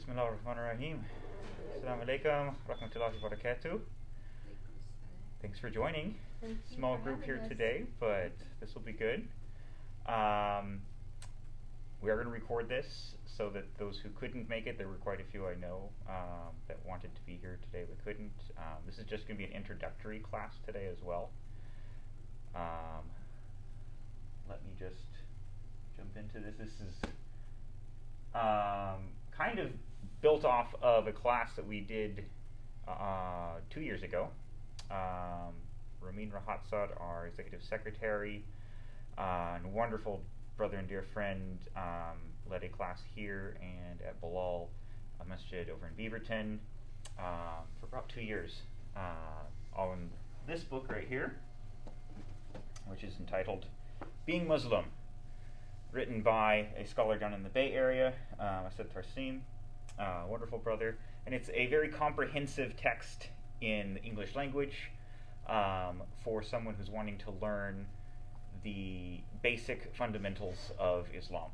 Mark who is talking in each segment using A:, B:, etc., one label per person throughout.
A: Bismillahirrahmanirrahim. Assalamu alaikum, rahmatullahi wa barakatuh. Thanks for joining.
B: Thank you
A: Small
B: for
A: group
B: having
A: here
B: us.
A: today, but this will be good. We are going to record this so that those who couldn't make it, there were quite a few I know that wanted to be here today but couldn't. This is just going to be an introductory class today as well. Let me just jump into this. This is kind of built off of a class that we did 2 years ago. Ramin Rahatsad, our executive secretary, and wonderful brother and dear friend, led a class here and at Bilal Masjid over in Beaverton for about 2 years on this book right here, which is entitled Being Muslim, written by a scholar down in the Bay Area, Asad Tarsim, wonderful brother. And it's a very comprehensive text in the English language for someone who's wanting to learn the basic fundamentals of Islam.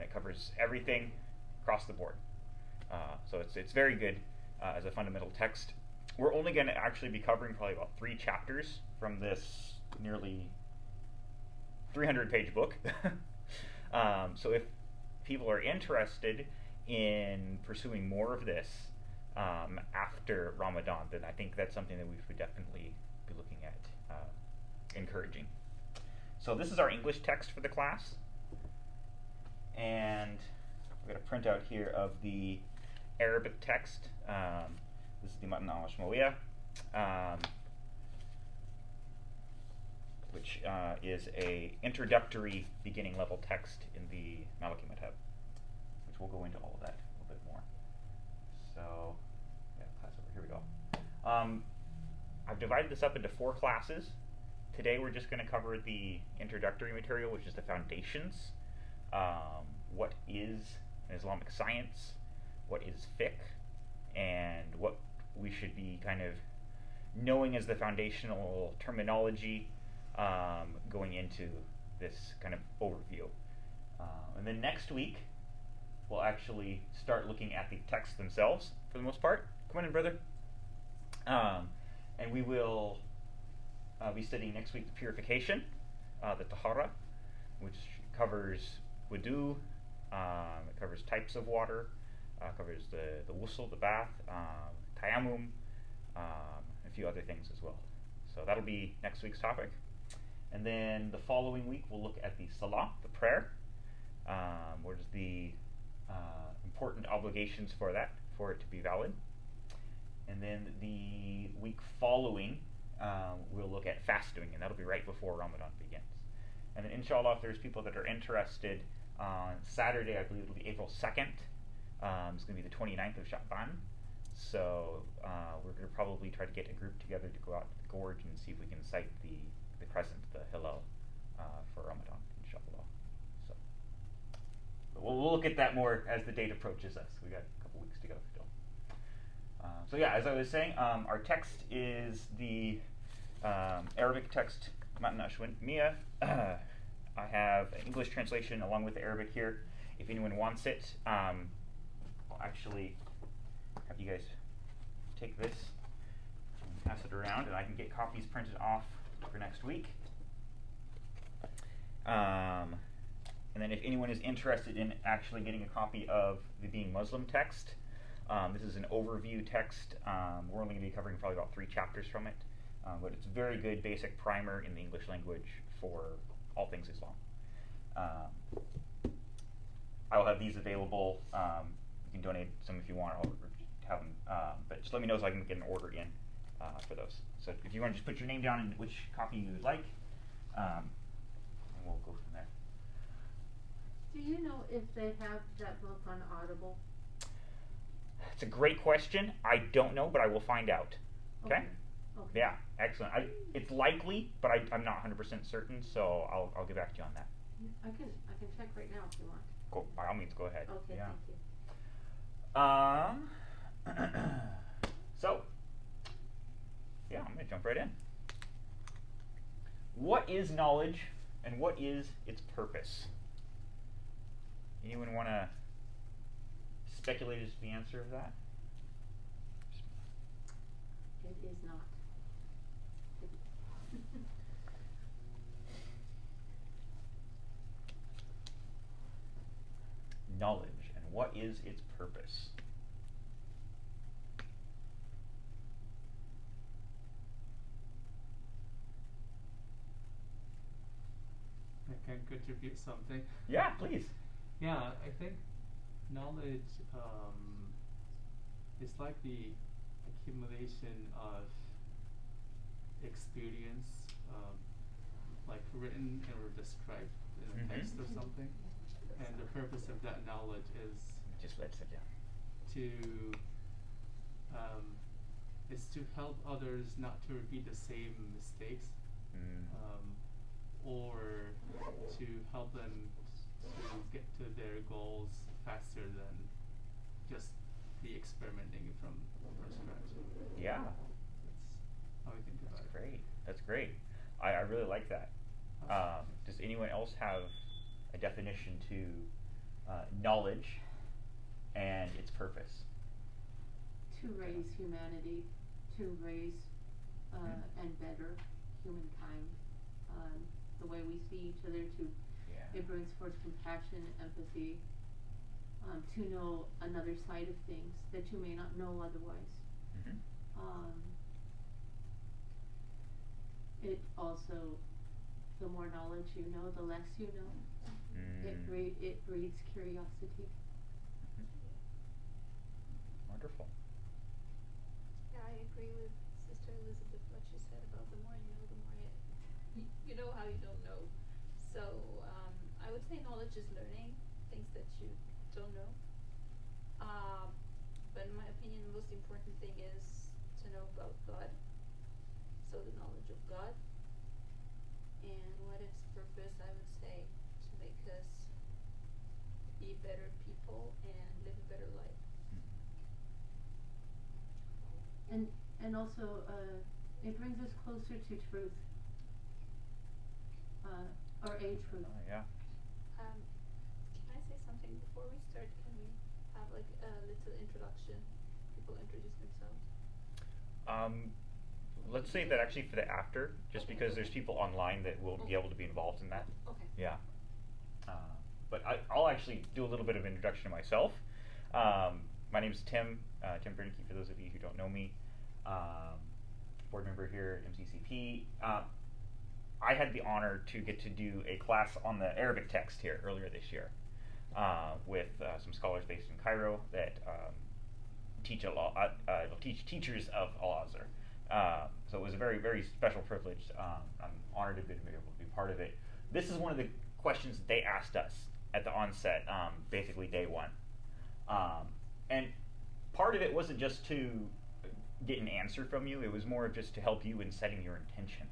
A: It covers everything across the board. So it's very good as a fundamental text. We're only going to actually be covering probably about 3 chapters from this nearly 300-page book. So if people are interested in pursuing more of this after Ramadan, then I think that's something that we would definitely be looking at encouraging. So this is our English text for the class, and I've got a printout here of the Arabic text. This is the Matn al-Ashmawiyah, which is a introductory beginning level text in the Maliki Madhab, which we'll go into all of that a little bit more. So, yeah, class over, here we go. I've divided this up into 4 classes. Today we're just going to cover the introductory material, which is the foundations. What is an Islamic science? What is fiqh? And what we should be kind of knowing as the foundational terminology going into this kind of overview. And then next week, we'll actually start looking at the texts themselves for the most part. Come on in, brother. And we will be studying next week the purification, the tahara, which covers wudu, it covers types of water, covers the ghusl, the bath, tayammum, a few other things as well. So that'll be next week's topic. And then the following week, we'll look at the salah, the prayer. What is the important obligations for that, for it to be valid. And then the week following, we'll look at fasting, and that'll be right before Ramadan begins. And then inshallah, if there's people that are interested, on Saturday, I believe it'll be April 2nd, it's going to be the 29th of Sha'ban. So we're going to probably try to get a group together to go out to the gorge and see if we can sight the crescent, the hilal, for Ramadan, inshallah. So but we'll look at that more as the date approaches us. We got a couple weeks to go still. So yeah, as I was saying, our text is the Arabic text, Matn al-Ashmawiyah. I have an English translation along with the Arabic here. If anyone wants it, I'll actually have you guys take this and pass it around, and I can get copies printed off for next week. And then if anyone is interested in actually getting a copy of the Being Muslim text, this is an overview text. We're only going to be covering probably about 3 chapters from it, but it's a very good basic primer in the English language for all things Islam. I will have these available. You can donate some if you want. I'll have them, but just let me know so I can get an order in for those. So if you want to just put your name down and which copy you would like, and we'll go from there.
B: Do you know if they have that book on Audible?
A: It's a great question. I don't know, but I will find out. Okay?
B: Okay.
A: Yeah, excellent. It's likely, but I'm not 100% certain, so I'll get back to you on that.
B: I can check right now if you want.
A: Go, by all means, go ahead.
B: Okay,
A: Yeah.
B: thank you.
A: So, yeah, I'm going to jump right in. What is knowledge, and what is its purpose? Anyone want to speculate as to the answer of that?
B: It is not.
A: Knowledge, and what is its purpose?
C: I can contribute something.
A: Yeah, please.
C: Yeah, I think knowledge is like the accumulation of experience, like written or described in a text or something. And the purpose of that knowledge
A: Just let's sit down.
C: to is to help others not to repeat the same mistakes, or to help them to get to their goals faster than just the experimenting from scratch.
A: Yeah,
C: That's how I think about
A: that's
C: it.
A: great. That's great. I really like that. Does anyone else have a definition to knowledge and its purpose?
B: To raise humanity, to raise and better humankind. The way we see each other,
A: Yeah.
B: it brings forth compassion, empathy, to know another side of things that you may not know otherwise.
A: Mm-hmm.
B: It also, the more knowledge you know, the less you know. It breeds curiosity.
A: Wonderful.
D: Yeah, I agree with Sister Elizabeth, what she said about the more you know, the more you know how you don't know. So, I would say knowledge is learning things that you don't know. But in my opinion, the most important thing is to know about God. So the knowledge of God. And what its purpose, I would say, to make us be better people and live a better life.
B: And also, it brings us closer to truth. Or a truth.
A: Oh, yeah.
D: Can I say something before we start? Can we have like a little introduction? People introduce themselves.
A: Let's save that actually for the after, just because there's people online that will be able to be involved in that.
D: Okay.
A: Yeah. But I'll actually do a little bit of introduction to myself. My name is Tim, Tim Brinke, for those of you who don't know me. Board member here at MCCP. I had the honor to get to do a class on the Arabic text here earlier this year with some scholars based in Cairo that teach teachers of Al-Azhar. So it was a very, very special privilege. I'm honored to be able to be part of it. This is one of the questions that they asked us at the onset, basically day one. And part of it wasn't just to get an answer from you, it was more just to help you in setting your intentions.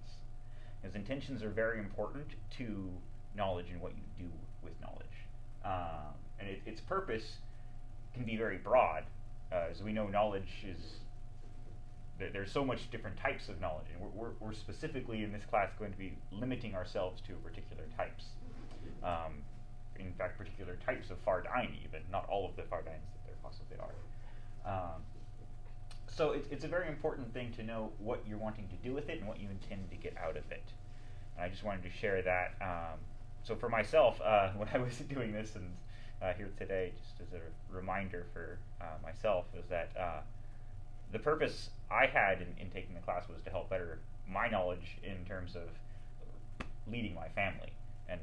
A: Because intentions are very important to knowledge and what you do with knowledge. And its purpose can be very broad. As we know, knowledge is, there's so much different types of knowledge, and we're specifically in this class going to be limiting ourselves to particular types. In fact, particular types of Fardine even, not all of the Fardines that there possibly are. So it's a very important thing to know what you're wanting to do with it and what you intend to get out of it. And I just wanted to share that. So for myself, when I was doing this and here today, just as a reminder for myself, is that the purpose I had in taking the class was to help better my knowledge in terms of leading my family. And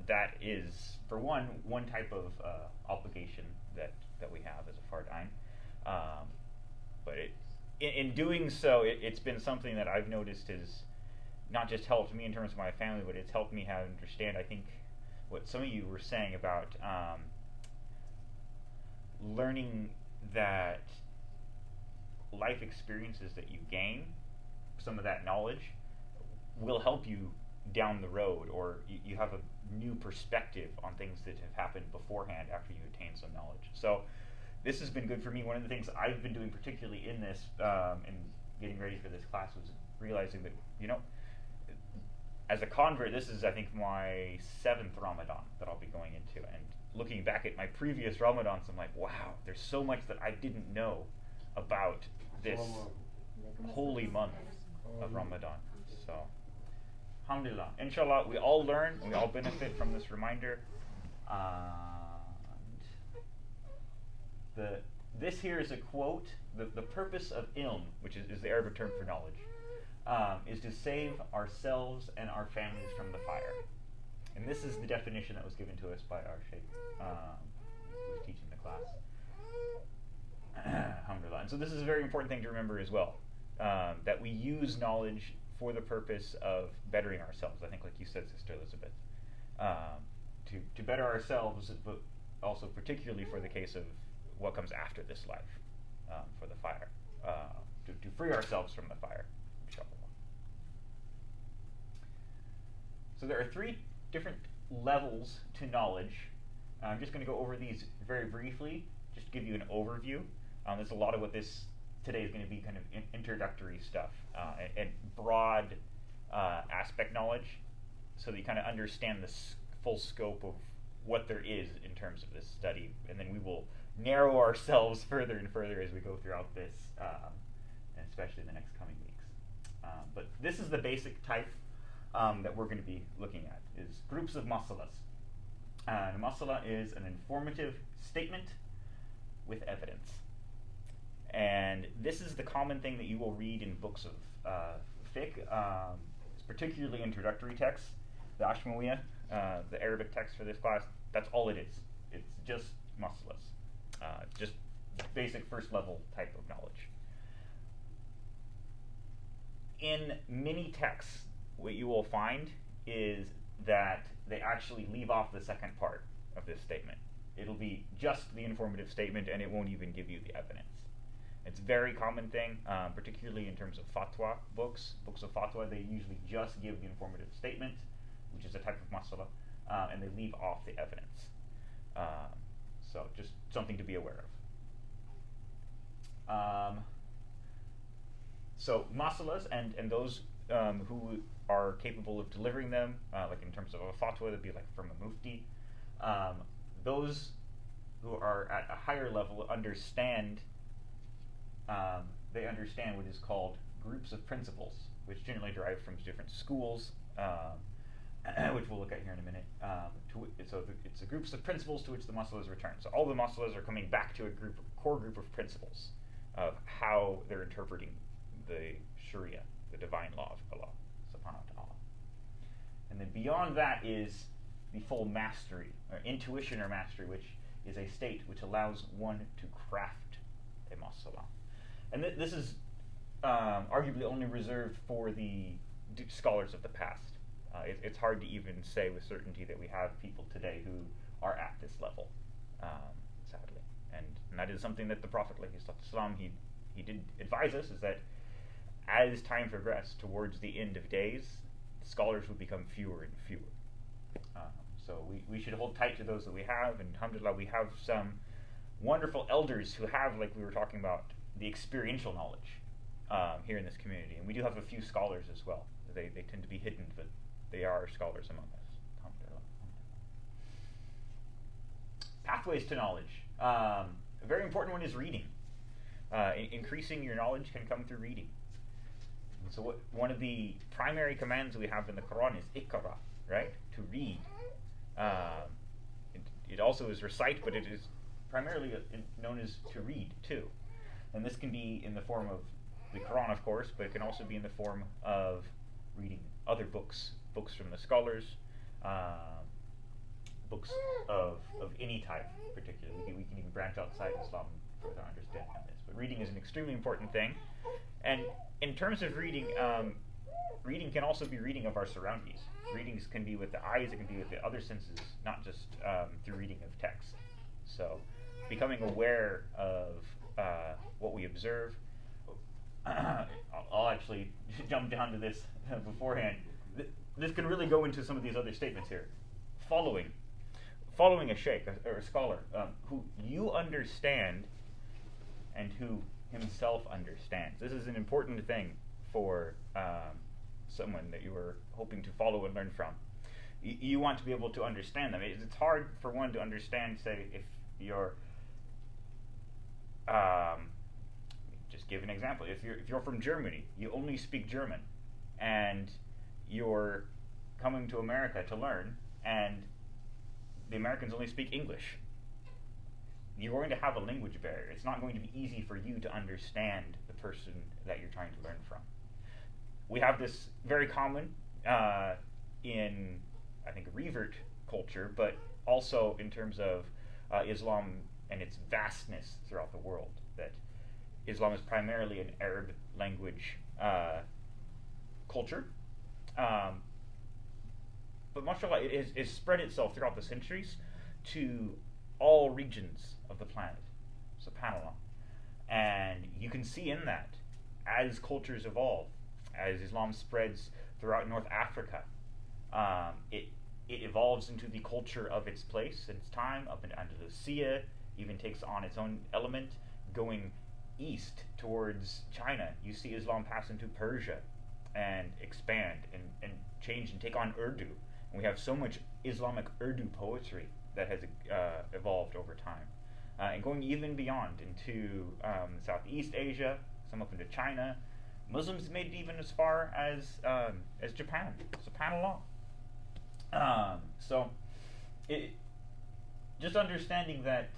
A: that is, for one type of obligation that we have as a Fardine. But in doing so, it's been something that I've noticed has not just helped me in terms of my family, but it's helped me understand, I think, what some of you were saying about learning that life experiences that you gain, some of that knowledge, will help you down the road, or you have a new perspective on things that have happened beforehand after you attain some knowledge. So this has been good for me. One of the things I've been doing particularly in this, and getting ready for this class, was realizing that, as a convert, this is, I think, my 7th Ramadan that I'll be going into, and looking back at my previous Ramadans, I'm like, wow, there's so much that I didn't know about this holy month of Ramadan. So, alhamdulillah. Inshallah, we all learn and we all benefit from this reminder. This here is a quote. The purpose of ilm, which is the Arabic term for knowledge, is to save ourselves and our families from the fire. And this is the definition that was given to us by our sheikh who was teaching the class. Alhamdulillah. And so this is a very important thing to remember as well, that we use knowledge for the purpose of bettering ourselves. I think, like you said, Sister Elizabeth, to better ourselves, but also particularly for the case of what comes after this life, for the fire, to free ourselves from the fire, inshallah. So there are 3 different levels to knowledge. I'm just going to go over these very briefly, just to give you an overview. There's a lot of what this today is going to be kind of introductory stuff and broad aspect knowledge, so that you kind of understand the full scope of what there is in terms of this study, and then we will narrow ourselves further and further as we go throughout this, and especially the next coming weeks. But this is the basic type that we're going to be looking at, is groups of masalas. A masala is an informative statement with evidence. And this is the common thing that you will read in books of fiqh, it's particularly introductory texts. The Ashmawiyah, the Arabic text for this class, that's all it is. It's just masalas. Just basic first level type of knowledge. In many texts, what you will find is that they actually leave off the second part of this statement. It'll be just the informative statement, and it won't even give you the evidence. It's a very common thing, particularly in terms of fatwa books. Books of fatwa, they usually just give the informative statement, which is a type of masala, and they leave off the evidence. So just something to be aware of. So masalas and those who are capable of delivering them, like in terms of a fatwa, that'd be like from a mufti. Those who are at a higher level understand. They understand what is called groups of principles, which generally derive from different schools, which we'll look at here in a minute. So it's the groups of principles to which the masalas return. So all the masalas are coming back to a core group of principles of how they're interpreting the Sharia, the divine law of Allah subhanahu wa ta'ala. And then beyond that is the full mastery, or intuition or mastery, which is a state which allows one to craft a masala. And this is arguably only reserved for the scholars of the past. It's hard to even say with certainty that we have people today who are at this level, sadly. And that is something that the Prophet, he did advise us, is that as time progressed towards the end of days, scholars would become fewer and fewer. So we should hold tight to those that we have, and alhamdulillah, we have some wonderful elders who have, like we were talking about, the experiential knowledge here in this community. And we do have a few scholars as well. They tend to be hidden, but they are scholars among us. Alhamdulillah. Pathways to knowledge. A very important one is reading. Increasing your knowledge can come through reading. And so one of the primary commands we have in the Quran is iqra, right? To read. It also is recite, but it is primarily known as to read too. And this can be in the form of the Quran, of course, but it can also be in the form of reading other books from the scholars, books of any type, particularly. We can even branch outside Islam for our understanding of this. But reading is an extremely important thing. And in terms of reading, reading can also be reading of our surroundings. Readings can be with the eyes, it can be with the other senses, not just through reading of text. So becoming aware of what we observe. I'll actually jump down to this beforehand. This can really go into some of these other statements here. Following a sheikh or a scholar who you understand and who himself understands. This is an important thing for someone that you are hoping to follow and learn from. you want to be able to understand them. It's hard for one to understand, say, if you're just give an example. If you're from Germany, you only speak German, and you're coming to America to learn, and the Americans only speak English. You're going to have a language barrier. It's not going to be easy for you to understand the person that you're trying to learn from. We have this very common in, I think, revert culture, but also in terms of Islam and its vastness throughout the world. That Islam is primarily an Arab language culture. But mashallah, it has spread itself throughout the centuries to all regions of the planet. SubhanAllah. And you can see in that, as cultures evolve, as Islam spreads throughout North Africa, it evolves into the culture of its place and its time, up into Andalusia, even takes on its own element. Going east towards China, you see Islam pass into Persia and expand and change and take on Urdu. And we have so much Islamic Urdu poetry that has evolved over time. And going even beyond into Southeast Asia, some up into China. Muslims made it even as far as Japan. SubhanAllah. So, just understanding that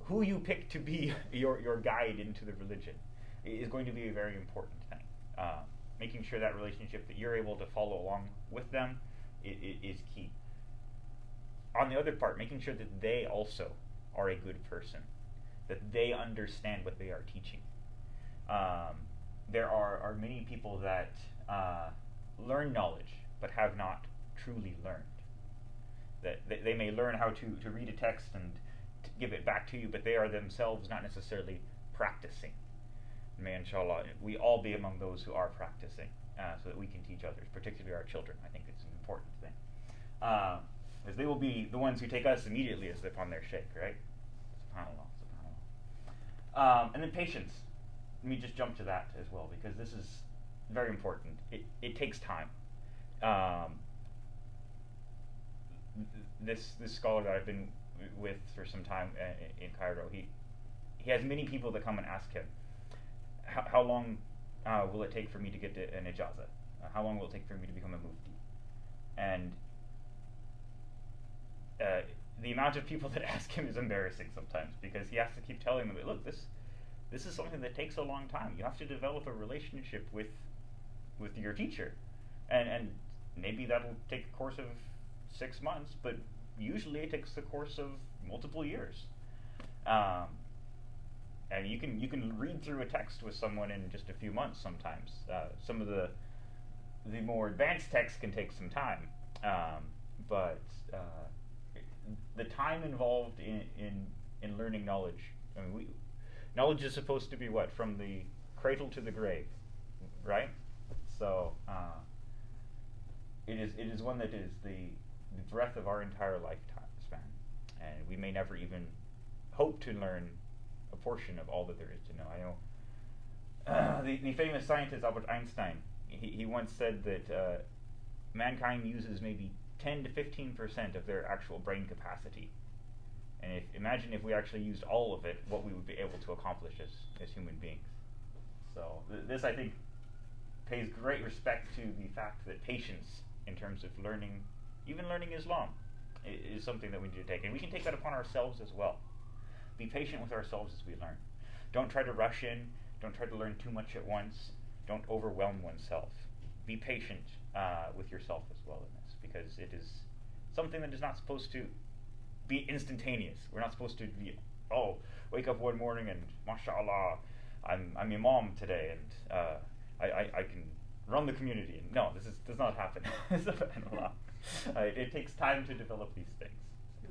A: who you pick to be your guide into the religion is going to be a very important thing. Making sure that relationship that you're able to follow along with them is key. On the other part, making sure that they also are a good person, that they understand what they are teaching. There are many people that learn knowledge but have not truly learned. That they may learn how to read a text and to give it back to you, but they are themselves not necessarily practicing. May inshallah we all be among those who are practicing, so that we can teach others, particularly our children. I think it's an important thing, as they will be the ones who take us immediately as upon their sheikh, right? SubhanAllah, SubhanAllah. And then patience. Let me just jump to that as well, because this is very important. It takes time. This scholar that I've been with for some time in Cairo, he has many people that come and ask him, how long will it take for me to get an ijazah? How long will it take for me to become a mufti? And the amount of people that ask him is embarrassing sometimes, because he has to keep telling them, look, this is something that takes a long time. You have to develop a relationship with your teacher, and maybe that'll take a course of 6 months, but usually it takes the course of multiple years. And you can read through a text with someone in just a few months sometimes. Some of the more advanced texts can take some time, but the time involved in learning knowledge. I mean, knowledge is supposed to be what? From the cradle to the grave, right? So it is one that is the breadth of our entire lifetime span, and we may never even hope to learn a portion of all that there is to know. I know the famous scientist Albert Einstein, he once said that mankind uses maybe 10 to 15% of their actual brain capacity. And imagine if we actually used all of it, what we would be able to accomplish as human beings. So this, I think, pays great respect to the fact that patience, in terms of learning, even learning Islam, is something that we need to take. And we can take that upon ourselves as well. Be patient with ourselves as we learn. Don't try to rush in. Don't try to learn too much at once. Don't overwhelm oneself. Be patient with yourself as well in this, because it is something that is not supposed to be instantaneous. We're not supposed to be, wake up one morning and mashallah, I'm imam today and I can run the community. And no, this does not happen. SubhanAllah. It takes time to develop these things.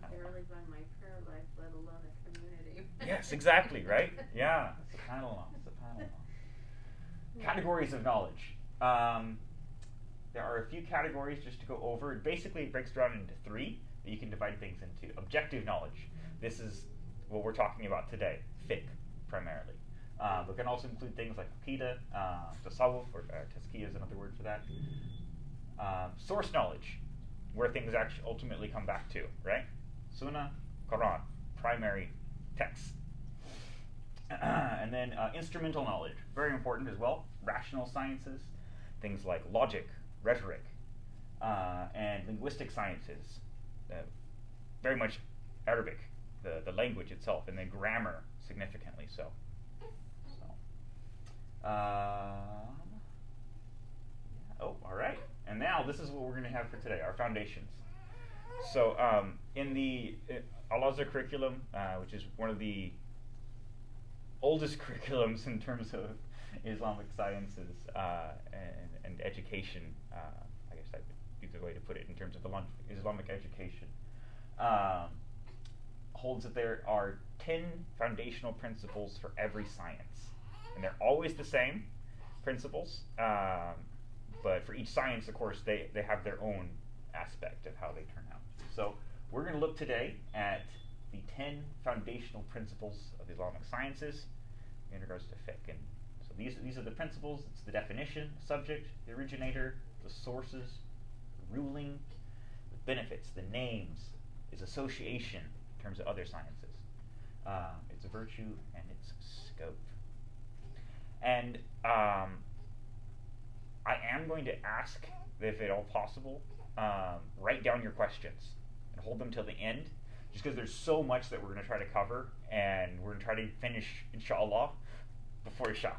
B: I can barely run my prayer life, let alone a community.
A: Yes, exactly, right? Yeah. SubhanAllah. Categories of knowledge. There are a few categories just to go over. Basically, it breaks down into 3 that you can divide things into. Objective knowledge. This is what we're talking about today. Fiqh, primarily. But can also include things like aqidah, tasawwuf, or tazkiyah is another word for that. Source knowledge, where things actually ultimately come back to, right? Sunnah, Quran, primary text. And then instrumental knowledge, very important as well. Rational sciences, things like logic, rhetoric, and linguistic sciences, very much Arabic, the language itself, and then grammar significantly so. Oh, all right. And now this is what we're going to have for today, our foundations. So in the Al-Azhar curriculum, which is one of the oldest curriculums in terms of Islamic sciences and education, I guess that would be the way to put it in terms of Islamic education, holds that there are 10 foundational principles for every science. And they're always the same principles, but for each science, of course, they have their own aspect of how they turn out. So we're going to look today at the 10 foundational principles of Islamic sciences in regards to fiqh. And so these are the principles. It's the definition, the subject, the originator, the sources, the ruling, the benefits, the names, its association in terms of other sciences, its virtue, and its scope. And I am going to ask, if at all possible, write down your questions and hold them till the end, just because there's so much that we're going to try to cover, and we're going to try to finish, inshallah, before Isha.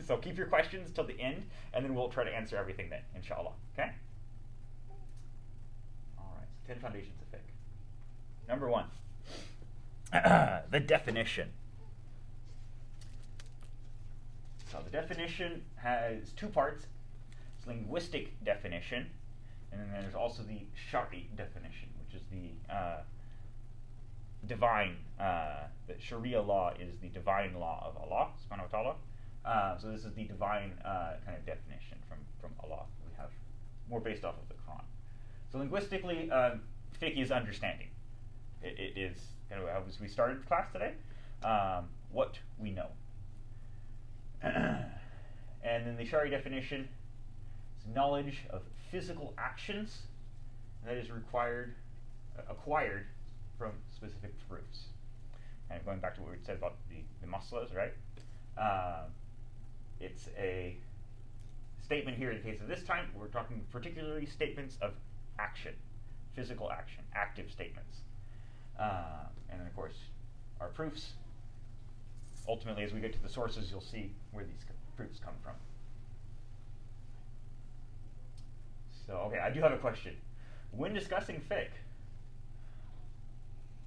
A: So keep your questions till the end, and then we'll try to answer everything then, inshallah. Okay? All right, so 10 foundations of fiqh. Number 1, the definition. So the definition has 2 parts. It's linguistic definition, and then there's also the Shari definition, which is the divine, that Sharia law is the divine law of Allah subhanahu wa ta'ala. So this is the divine kind of definition from Allah. We have more based off of the Quran. So linguistically, fiqh is understanding. It is kind of as we started class today, what we know. And then the Shari definition is knowledge of physical actions that is acquired from specific proofs. And going back to what we said about the maslas, right? It's a statement here in the case of this time. We're talking particularly statements of action, physical action, active statements. And then, of course, our proofs. Ultimately, as we get to the sources, you'll see where these proofs come from. So, okay, I do have a question. When discussing fiqh,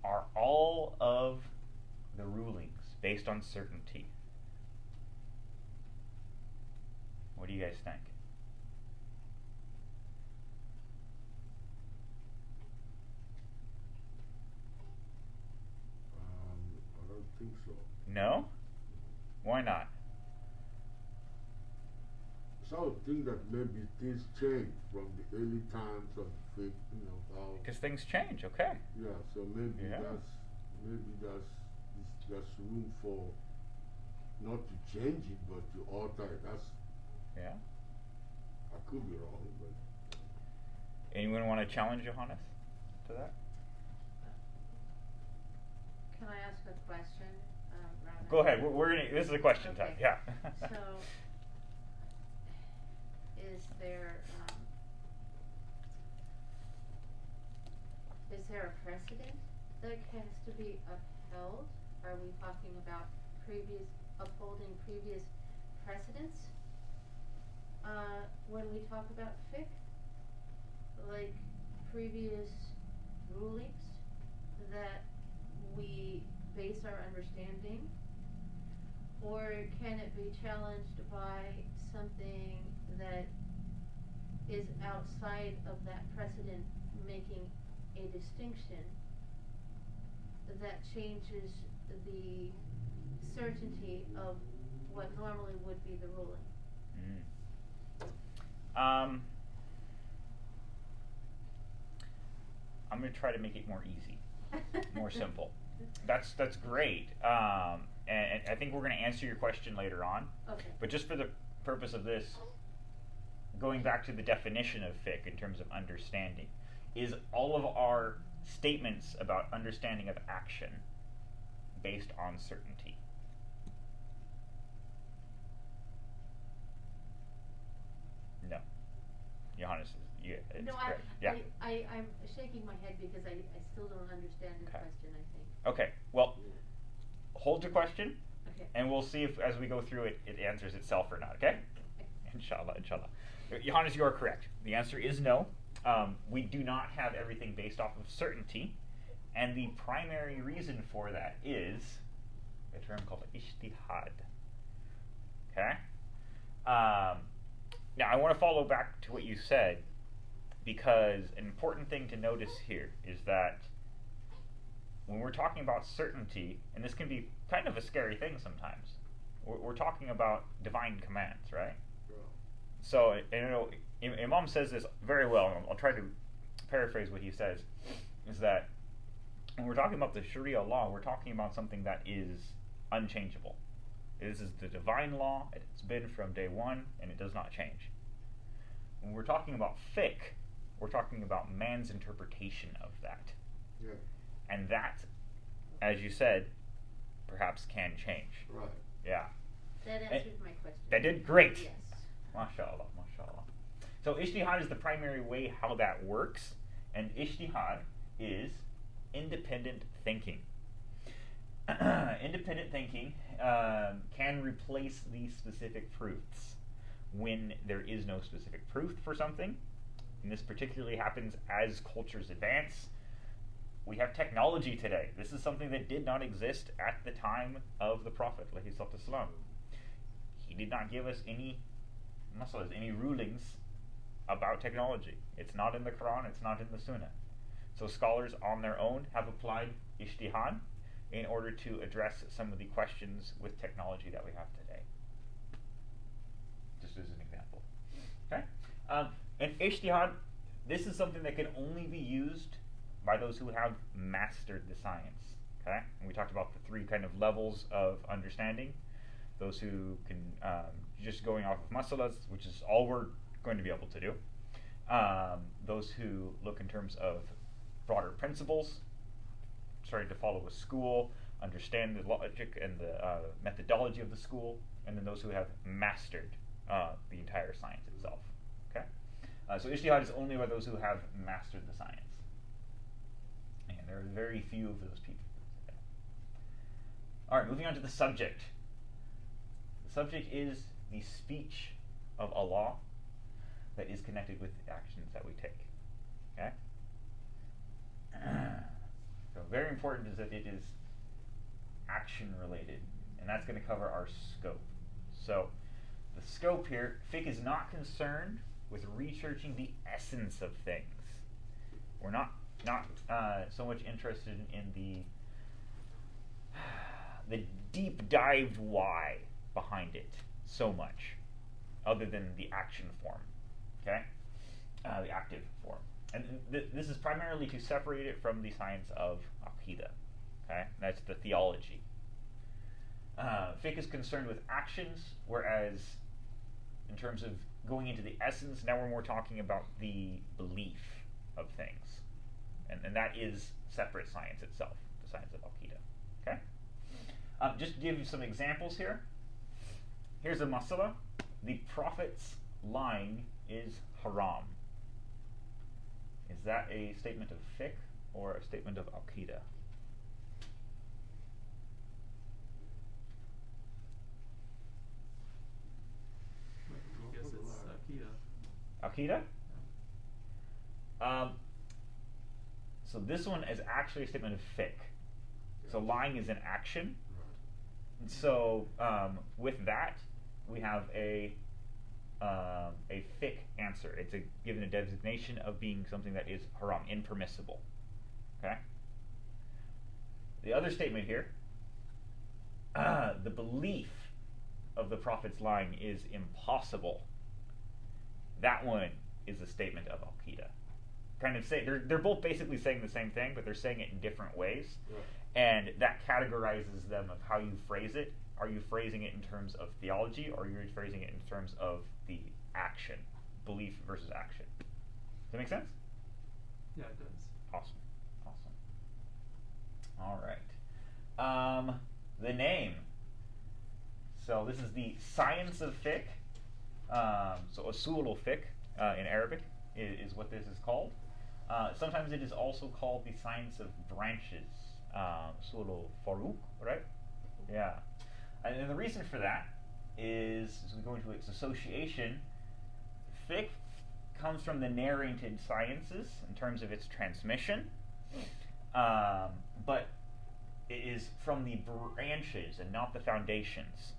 A: are all of the rulings based on certainty? What do you guys think?
E: I don't think so.
A: No? Why not?
E: So I would think that maybe things change from the early times of faith, how.
A: Because things change, okay.
E: Yeah, so maybe
A: Yeah.
E: there's room for not to change it, but to alter it.
A: Yeah.
E: I could be wrong, but.
A: Anyone want to challenge Johannes to that?
B: Can I ask a question, Rana?
A: Go ahead. We're gonna. This is a question time.
B: Okay.
A: Yeah.
B: So, is there a precedent that has to be upheld? Are we talking about upholding previous precedents? When we talk about fiqh, like previous rulings that we base our understanding, or can it be challenged by something that is outside of that precedent, making a distinction that changes the certainty of what normally would be the ruling?
A: I'm going to try to make it more easy, more simple. That's great, and I think we're going to answer your question later on.
B: Okay.
A: But just for the purpose of this, going back to the definition of fiqh in terms of understanding, is all of our statements about understanding of action based on certainty? No. Johannes, it's
B: No,
A: correct. Yeah.
B: I'm shaking my head because I still don't understand the
A: Okay.
B: question, I think.
A: Okay. Well, hold your question,
B: Okay.
A: and we'll see if, as we go through it, it answers itself or not. Okay? Inshallah, inshallah. Johannes, you are correct. The answer is no. We do not have everything based off of certainty, and the primary reason for that is a term called ijtihad. Okay? Now, I want to follow back to what you said, because an important thing to notice here is that when we're talking about certainty, and this can be kind of a scary thing sometimes, we're talking about divine commands, right? So, and, you know, Imam says this very well, and I'll try to paraphrase what he says, is that when we're talking about the Sharia law, we're talking about something that is unchangeable. This is the divine law, it's been from day one, and it does not change. When we're talking about fiqh, we're talking about man's interpretation of that.
E: Yeah.
A: And that, as you said, perhaps can change.
E: Right.
A: Yeah.
B: That answered my question.
A: That did great.
B: Yes.
A: MashaAllah, MashaAllah. So ijtihad is the primary way how that works, and ijtihad is independent thinking. Independent thinking can replace the specific proofs when there is no specific proof for something. And this particularly happens as cultures advance. We have technology today. This is something that did not exist at the time of the Prophet, alayhi salatu wasalam. He did not give us any masalas, any rulings about technology. It's not in the Quran, it's not in the Sunnah. So scholars on their own have applied ijtihad in order to address some of the questions with technology that we have today. Just as an example. Okay? And ijtihad, this is something that can only be used by those who have mastered the science. Okay? And we talked about the three kind of levels of understanding. Those who can just going off of masalas, which is all we're going to be able to do. Those who look in terms of broader principles, starting to follow a school, understand the logic and the methodology of the school, and then those who have mastered the entire science itself. Okay, so ijtihad is only by those who have mastered the science, and there are very few of those people. Okay. All right, moving on to the subject. The subject is the speech of Allah that is connected with the actions that we take. Okay. So very important is that it is action related, and that's going to cover our scope. So the scope here, fiqh is not concerned with researching the essence of things. We're not so much interested in the deep dived why behind it so much, other than the action form, okay, the active form. And this is primarily to separate it from the science of aqidah. Okay, that's the theology. Fiqh is concerned with actions, whereas in terms of going into the essence, now we're more talking about the belief of things, and that is separate science itself, the science of aqidah. Okay, just to give you some examples here. Here's a masala: the Prophet's lying is haram. Is that a statement of fiqh or a statement of aqidah?
C: I guess it's Akira.
A: Aqidah? So this one is actually a statement of fiqh. So lying is an action. And so with that, we have a fiqh answer. It's given a designation of being something that is haram, impermissible. Okay? The other statement here, the belief of the Prophet's lying is impossible. That one is a statement of aqidah. Kind of say they're both basically saying the same thing, but they're saying it in different ways.
E: Right.
A: And that categorizes them of how you phrase it. Are you phrasing it in terms of theology, or are you phrasing it in terms of the action? belief versus action. Does that make sense?
C: Yeah, it does.
A: Awesome. All right. The name. So this is the science of fiqh. So usul al-fiqh in Arabic is what this is called. Sometimes it is also called the science of branches. Usul al-furuq, right? Yeah. And the reason for that is, as we go into its association, fiqh comes from the narrated sciences in terms of its transmission, but it is from the branches and not the foundations.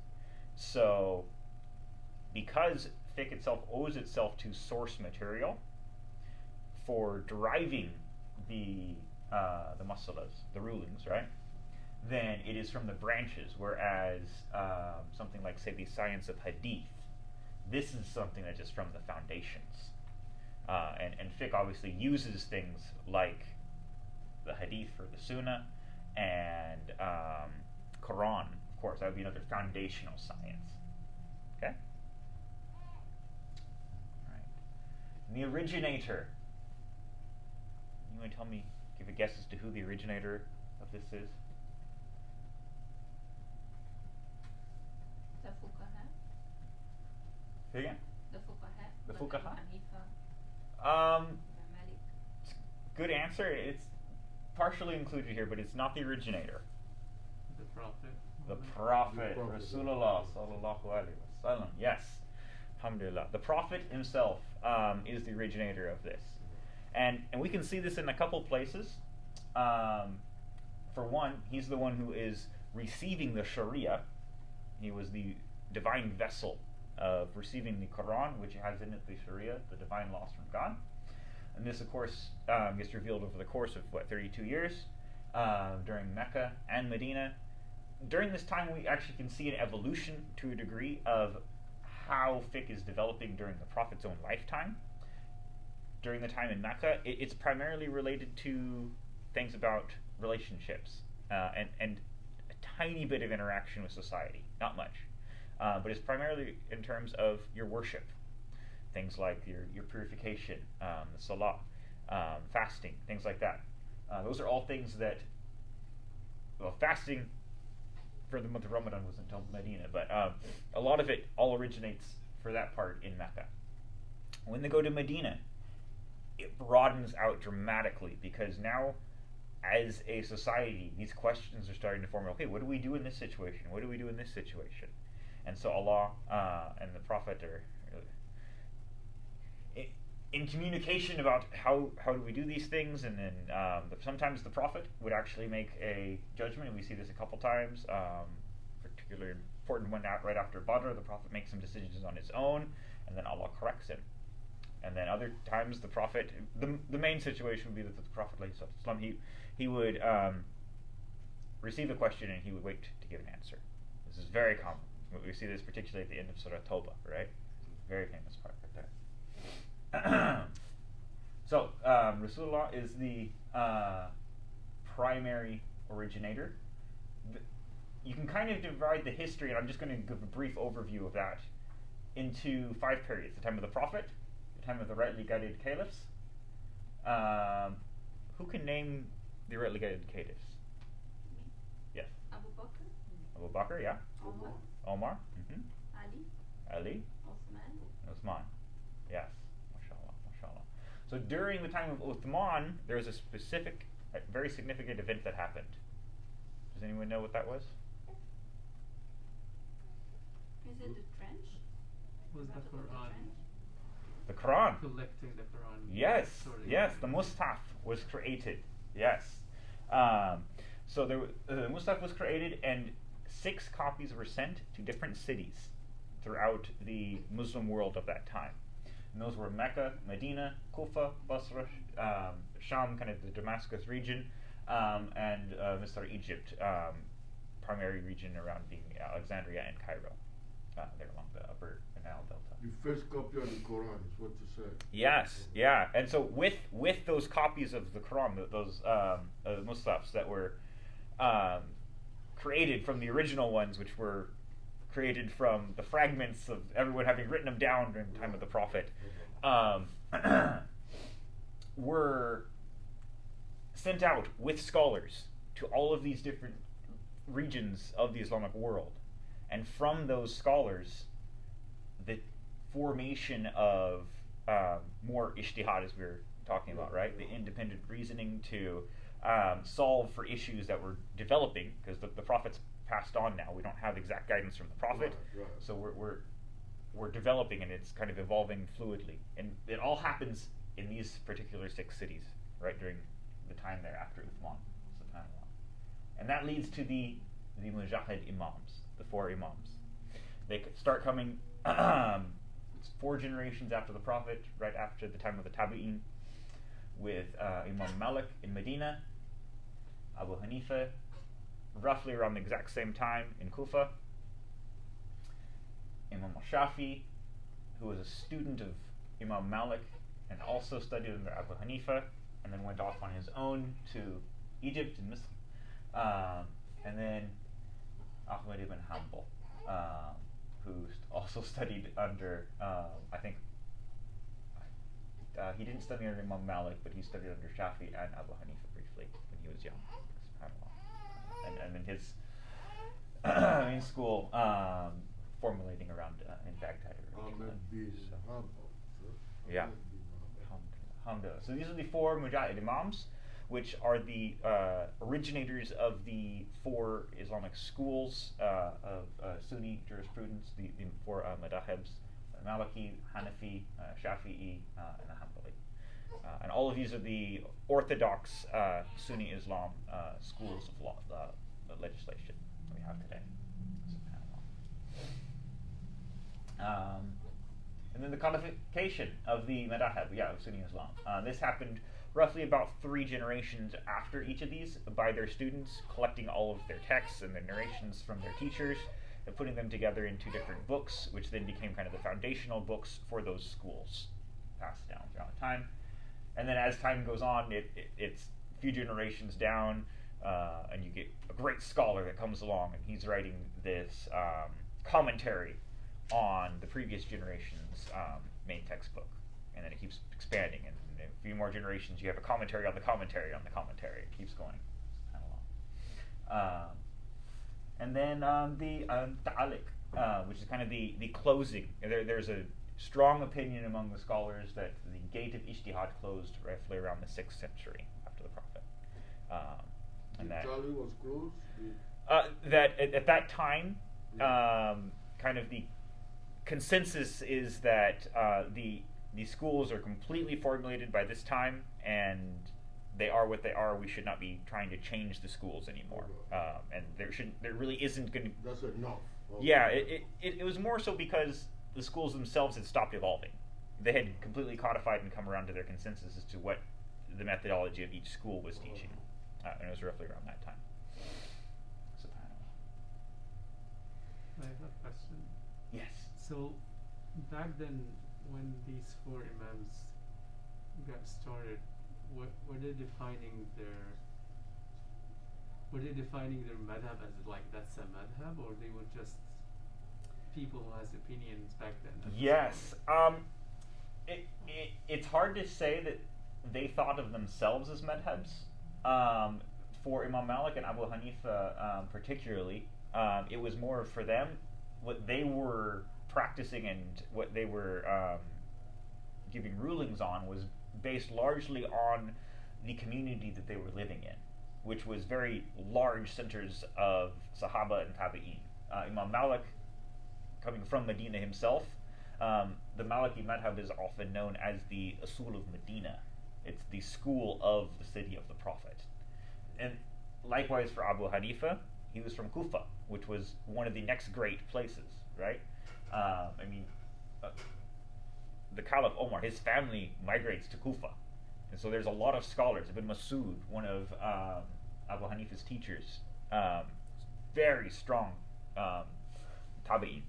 A: So, because fiqh itself owes itself to source material for deriving the masalas, the rulings, right? Then it is from the branches, whereas something like, say, the science of hadith, this is something that is from the foundations. And fiqh obviously uses things like the hadith for the sunnah and Quran, of course. That would be another foundational science. Okay? All right. And the originator. You want to tell me, give a guess as to who the originator of this is?
D: The fuqaha.
A: Say again?
D: The fuqaha.
A: The
D: like
A: fuqaha?
D: Abu Hanifa,
A: Um,
D: Malik.
A: Good answer. It's partially included here, but it's not the originator.
C: The Prophet.
A: The
C: Muhammad.
A: Prophet,
E: The Prophet.
A: Rasulullah sallallahu alaihi wasallam. Yes, alhamdulillah. The Prophet himself is the originator of this, and we can see this in a couple places. For one, he's the one who is receiving the Sharia. He was the divine vessel of receiving the Quran, which has in it the Sharia, the divine laws from God. And this, of course, gets revealed over the course of, 32 years, during Mecca and Medina. During this time, we actually can see an evolution, to a degree, of how fiqh is developing during the Prophet's own lifetime. During the time in Mecca, it's primarily related to things about relationships, and a tiny bit of interaction with society, not much. But it's primarily in terms of your worship. Things like your purification, the salah, fasting, things like that. Those are all things that, well, fasting for the month of Ramadan wasn't until Medina, but a lot of it all originates for that part in Mecca. When they go to Medina, it broadens out dramatically, because now, as a society, these questions are starting to form. Okay, what do we do in this situation? What do we do in this situation? And so Allah and the Prophet are in communication about how do we do these things, and then sometimes the Prophet would actually make a judgment, and we see this a couple times. Particularly important one right after Badr, the Prophet makes some decisions on his own, and then Allah corrects him. And then other times the Prophet, the main situation would be that the Prophet, he would receive a question and he would wait to give an answer. This is very common. We see this particularly at the end of Surah Tawbah, right? Very famous part right there. So, Rasulullah is the primary originator. You can kind of divide the history, and I'm just going to give a brief overview of that, into 5 periods. The time of the Prophet, the time of the rightly guided caliphs. Who can name the rightly guided caliphs? Yes.
D: Abu Bakr,
A: Abu Bakr, yeah.
D: Omar,
A: Omar,
D: Ali,
A: Ali,
D: Uthman.
A: Uthman. Yes. MashaAllah, MashaAllah. So during the time of Uthman, there was a specific, very significant event that happened. Does anyone know what that was?
D: Is it the trench?
C: Was the
D: About
C: Quran
D: trench?
A: The Quran.
C: collecting the Quran?
A: Yes,
C: Sorry.
A: yes, the Mus'haf was created. Yes. So the Mus'haf was created, and 6 copies were sent to different cities throughout the Muslim world of that time. And those were Mecca, Medina, Kufa, Basra, Sham, kind of the Damascus region, and Misr, Egypt, primary region around being Alexandria and Cairo, there along the upper Nile Delta.
E: The first copy of the Quran is what you said.
A: Yes, yeah, and so with those copies of the Quran, those Mus'hafs that were created from the original ones, which were created from the fragments of everyone having written them down during the time of the Prophet, um, were sent out with scholars to all of these different regions of the Islamic world. And from those scholars, the formation of more ijtihad, as we were talking about, right? The independent reasoning to solve for issues that were developing, because the Prophet's passed on now. We don't have exact guidance from the Prophet,
E: Right.
A: so we're developing, and it's kind of evolving fluidly. And it all happens in these particular 6 cities, right, during the time there after Uthman, subhanAllah. And that leads to the Mujahid Imams, the 4 Imams. They start coming 4 generations after the Prophet, right after the time of the Tabi'in, with Imam Malik in Medina, Abu Hanifa, roughly around the exact same time in Kufa, Imam al-Shafi, who was a student of Imam Malik and also studied under Abu Hanifa, and then went off on his own to Egypt and Misr. And then Ahmad ibn Hanbal, who also studied under, I think, he didn't study under Imam Malik, but he studied under Shafi and Abu Hanifa briefly when he was young. SubhanAllah. And in his in school, formulating around in Baghdad.
E: Ahmed bin
A: So,
E: Hanbal.
A: yeah.
E: Ahmed bin Hanbal.
A: Alhamdulillah. So these are the 4 Mujahid Imams, which are the originators of the 4 Islamic schools of Sunni jurisprudence, the 4 madhhabs, Maliki, Hanafi, Shafi'i, and Hanbali. And all of these are the orthodox Sunni Islam schools of law, legislation that we have today. SubhanAllah. And then the codification of the madhhab, of Sunni Islam. This happened roughly about 3 generations after each of these by their students, collecting all of their texts and their narrations from their teachers and putting them together into different books, which then became kind of the foundational books for those schools, passed down throughout time. And then as time goes on, it's a few generations down, and you get a great scholar that comes along, and he's writing this commentary on the previous generation's main textbook. And then it keeps expanding, and in a few more generations you have a commentary on the commentary on the commentary. It keeps going. Kind of long. And then the ta'aliq, which is kind of the closing. There's a strong opinion among the scholars that the gate of ijtihad closed roughly around the 6th century after the Prophet. And that
E: Italy was closed?
A: that at that time, kind of the consensus is that the schools are completely formulated by this time, and they are what they are. We should not be trying to change the schools anymore, and there really isn't going to.
E: That's enough.
A: Yeah, it was more so because the schools themselves had stopped evolving. They had completely codified and come around to their consensus as to what the methodology of each school was teaching, and it was roughly around that time. SubhanAllah.
C: I have a question.
A: Yes.
C: So, back then, when these 4 imams got started, were they defining their madhab as like that's a madhab, or they were just people who has opinions back then?
A: Yes. It's hard to say that they thought of themselves as madhabs. For Imam Malik and Abu Hanifa particularly, it was more for them what they were practicing and what they were giving rulings on was based largely on the community that they were living in, which was very large centers of Sahaba and Tabi'in. Imam Malik, coming from Medina himself, the Maliki madhab is often known as the Usul of Medina. It's the school of the city of the Prophet. And likewise for Abu Hanifa, he was from Kufa, which was one of the next great places, right? The Caliph Omar, his family migrates to Kufa. And so there's a lot of scholars. Ibn Masud, one of Abu Hanifa's teachers, very strong tabi'in.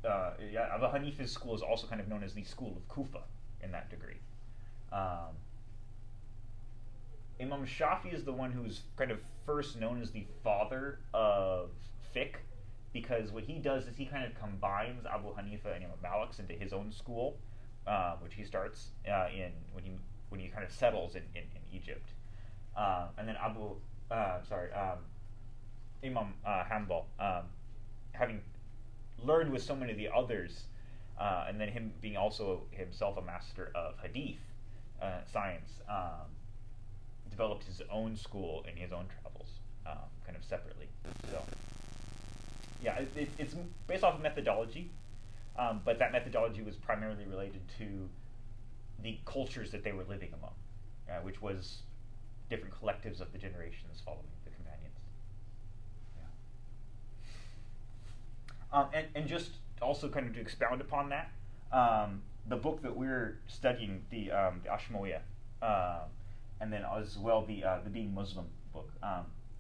A: Abu Hanifa's school is also kind of known as the school of Kufa in that degree. Imam Shafi is the one who's kind of first known as the father of fiqh because what he does is he kind of combines Abu Hanifa and Imam Malik's into his own school, which he starts in when he kind of settles in Egypt, and then Imam Hanbal, having learned with so many of the others, and then him being also himself a master of hadith science, developed his own school in his own travels, kind of separately. So, yeah, it's based off of methodology, but that methodology was primarily related to the cultures that they were living among, which was different collectives of the generations following the companions. Yeah. And just also kind of to expound upon that, the book that we're studying, the Ashmoya, and then as well the Being Muslim book.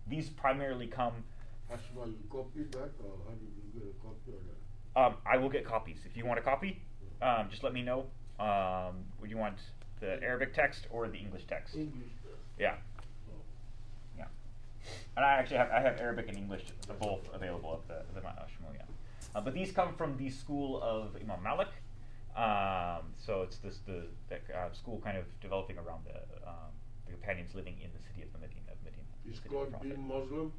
A: These primarily come.
E: Ashma, you copied that, or how did you get a copy of that?
A: I will get copies. If you want a copy, just let me know. Would you want the Arabic text or the English text?
E: English.
A: Yeah. Yeah. And I actually have Arabic and English both available at the Ashmoya. But these come from the school of Imam Malik. So it's the school kind of developing around the companions living in the city of Medina.
E: It's called Being Muslim?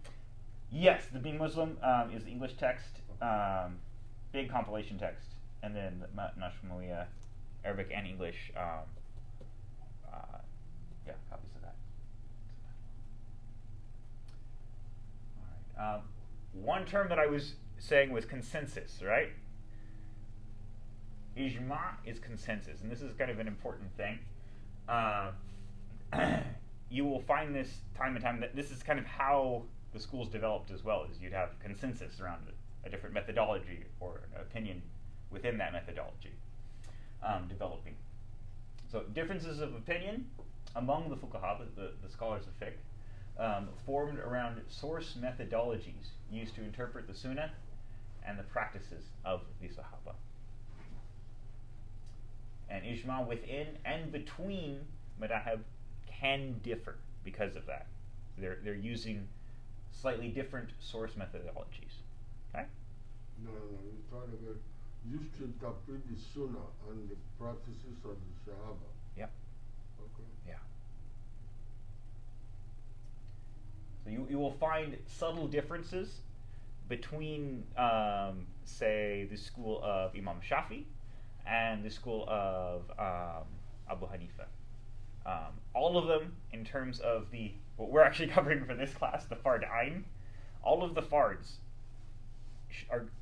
A: Yes, the Being Muslim is the English text, big compilation text, and then the Nashmuya, Arabic and English, copies of that. All right. One term that I was saying was consensus, right? Ijma is consensus, and this is kind of an important thing. You will find this time and time that this is kind of how the schools developed as well, is you'd have consensus around a different methodology or an opinion within that methodology developing. So differences of opinion among the fuqaha, the scholars of fiqh, formed around source methodologies used to interpret the sunnah and the practices of the sahaba. And ijma within and between madhab can differ because of that. They're using slightly different source methodologies. Okay?
E: No, we're trying to get used to interpret the Sunnah and the practices of the Sahaba.
A: Yeah.
E: Okay.
A: Yeah. So you will find subtle differences between, say, the school of Imam Shafi and the school of Abu Hanifa. All of them, in terms of what we're actually covering for this class, the Fard Ain, all of the Fards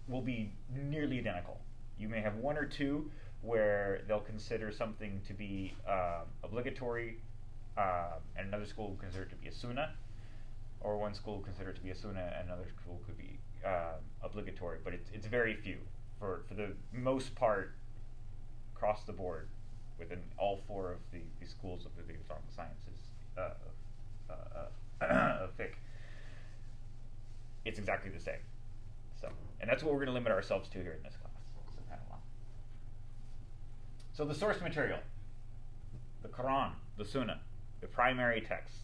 A: will be nearly identical. You may have one or two where they'll consider something to be obligatory, and another school will consider it to be a sunnah, or one school will consider it to be a sunnah, and another school could be obligatory. But it's very few. For the most part, across the board, within all four of the schools of the Islamic sciences of fiqh, it's exactly the same. So, and that's what we're going to limit ourselves to here in this class. So the source material, the Quran, the Sunnah, the primary text,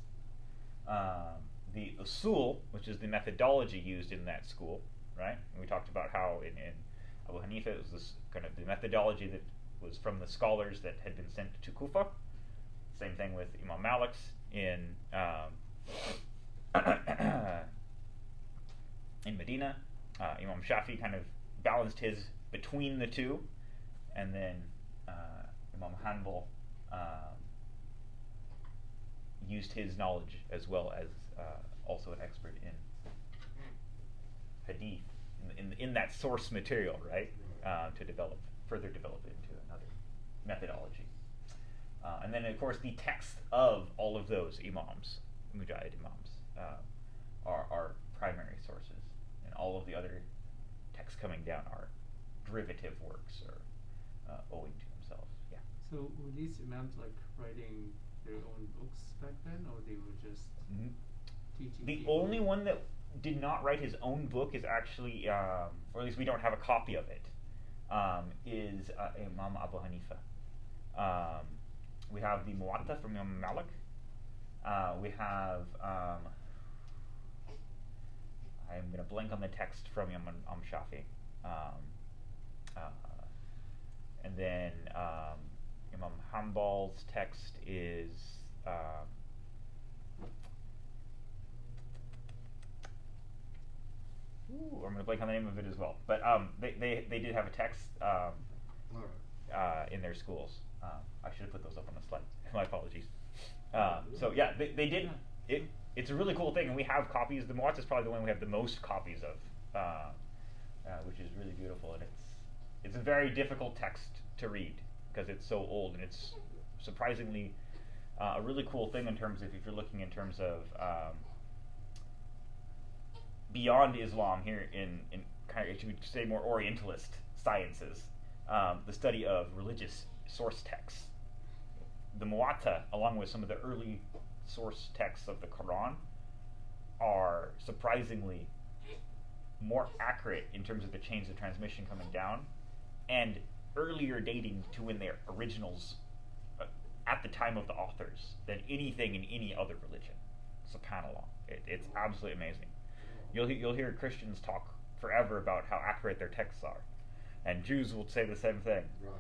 A: the usul, which is the methodology used in that school, right? And we talked about how in Abu Hanifa it was this kind of the methodology that was from the scholars that had been sent to Kufa. Same thing with Imam Malik's in Medina. Imam Shafi kind of balanced his between the two, and then Imam Hanbal used his knowledge as well as also an expert in hadith, in that source material, right, to further develop it into another methodology. And then, of course, the text of all of those imams, mujahid imams, are primary sources, and all of the other texts coming down are derivative works or owing to themselves. Yeah.
C: So were these imams like writing their own books back then, or they were just teaching?
A: The
C: people?
A: only one that did not write his own book is actually, or at least we don't have a copy of it, is Imam Abu Hanifa. We have the Muwatta from Imam Malik. We have I'm going to blank on the text from Imam Shafi. Uh, and then Imam Hanbal's text is I'm going to blank on the name of it as well. But they did have a text
E: Alright.
A: in their schools. I should have put those up on the slide. My apologies. So yeah, they did. It's a really cool thing, and we have copies. The Muwatta is probably the one we have the most copies of, which is really beautiful. And it's a very difficult text to read because it's so old, and it's surprisingly a really cool thing in terms of if you're looking in terms of beyond Islam here in kind of, you would say, more Orientalist sciences, the study of religious source texts. The Muwatta, along with some of the early source texts of the Quran, are surprisingly more accurate in terms of the chains of transmission coming down, and earlier dating to when their originals at the time of the authors than anything in any other religion. SubhanAllah. It's absolutely amazing. You'll hear Christians talk forever about how accurate their texts are, and Jews will say the same thing.
E: Right.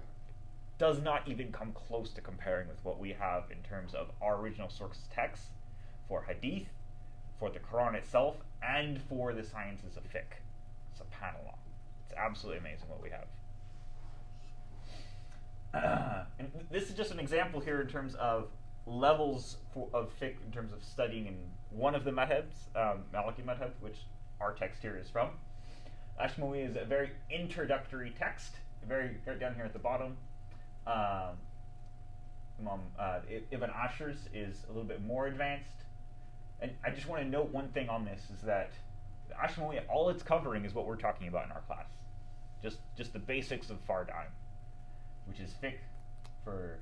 A: Does not even come close to comparing with what we have in terms of our original source texts for Hadith, for the Quran itself, and for the sciences of fiqh. SubhanAllah. It's absolutely amazing what we have. And this is just an example here in terms of levels of fiqh in terms of studying in one of the madhabs, Maliki madhab, which our text here is from. Ashmawi is a very introductory text, very right down here at the bottom. Ibn Ashur's is a little bit more advanced. And I just want to note one thing on this is that the Ashmawi, all it's covering is what we're talking about in our class. Just the basics of Fard-Ain, which is fiqh for